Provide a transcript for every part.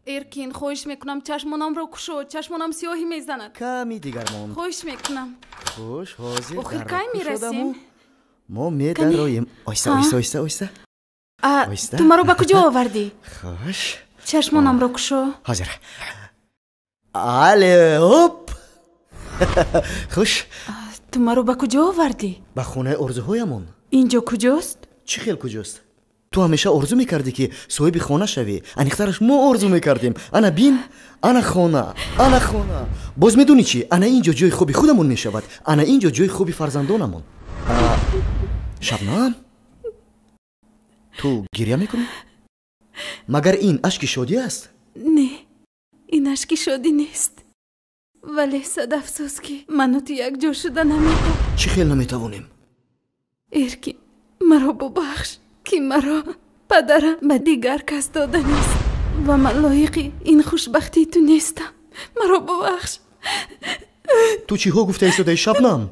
ارکین خواهش میکنم چشمانم رو کشو. چشمانم سیاهی میزند. کمی دیگر ماند. خواهش میکنم. خوش حاضر آخر کی میرسیم؟ ما میدرویم. آیسته تو مرا به کجا آوردی؟ خوش چشمانم رو کشو. حاضر. آله هوپ. خوش. تو مرا به کجا آوردی؟ به خونه آرزوهایمون. اینجا کجاست؟ چی خیل کجاست؟ تو همیشه آرزو میکردی که صاحب خانه شوی. انیخترش ما آرزو میکردیم. انا بین، انا خانه. باز میدونی چی؟ انا اینجا جای خوبی خودمون میشود. انا اینجا جای خوبی فرزندانمون. شبنم تو گریه میکنی؟ مگر این اشک شادی است؟ نه، این اشک شادی نیست. ولی صد افسوس که من تو یک جا شده نمیتونم. چی خیل نمیتوانیم؟ ارکی مرا ببخش که مرا پدرم به دیگر کس داده نیست و من لایق این خوشبختی تو نیستم. مرا ببخش. تو چی ها گفته ایستاده شبنم؟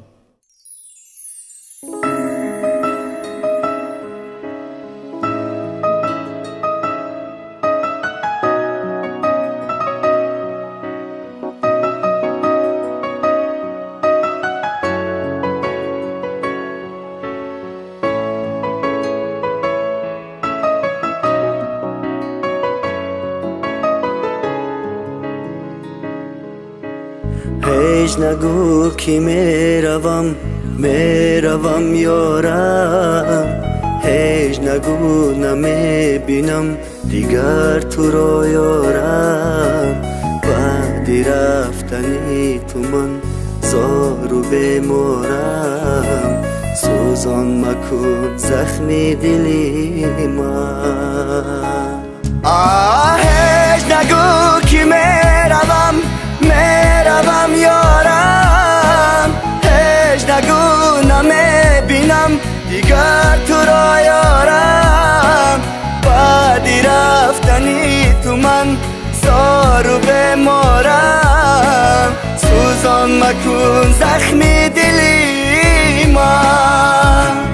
هیچ نگو که میروم یارم. هیچ نگو نمیبینم دیگر تو را یارم. بعدی رفتنی تو من زار و بیمارم. سوزان مکن زخمی دلی من. هیچ نگو که میروم یارم. هیچ نگو نمیبینم دیگر تو را یارم. بعدی رفتنی تو من زار و بیمارم. سوزان مکن زخمی دلی من.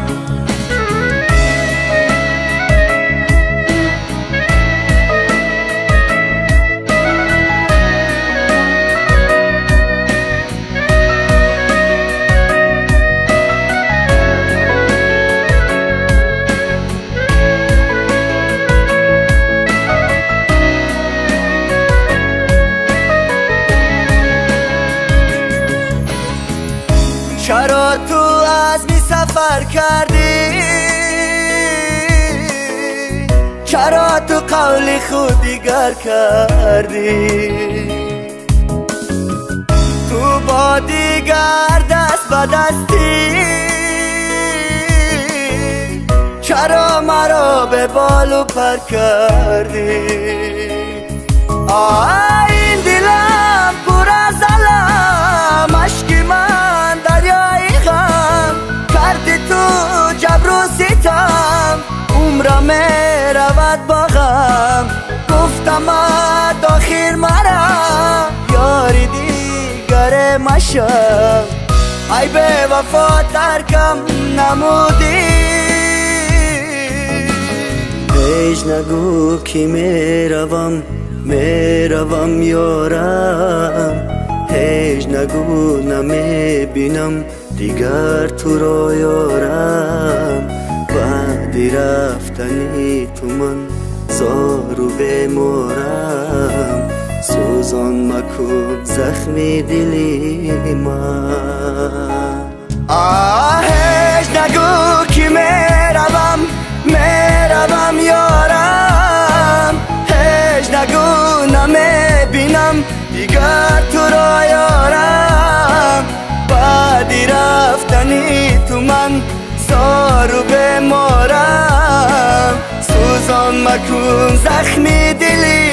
چرا تو از می سفر کردی؟ چرا تو قول خود دیگر کردی؟ تو با دیگر دست به دستی. چرا مرا به بالو پر کردی؟ این دلم پر از علم. اشکی من دریای غم کردی تو جبر و ستم. عمرم میرود با غم. گفتم آخر مرا یاری دیگر مشم. ای به وفا ترکم نمودی. هیچ نگو که میروم یارم. هیچ نگو نمیبینم دیگر تو را یارم. بعدی رفتنی تو من زار و بیمارم. سوزان مکن زخمی دلی من. هیچ نگو که میروم یارم. هیچ نگو نمیبینم دیگر تو را یارم. بعدی رفتنی تو من زار و بیمارم. سوزان مکن زخمی دلی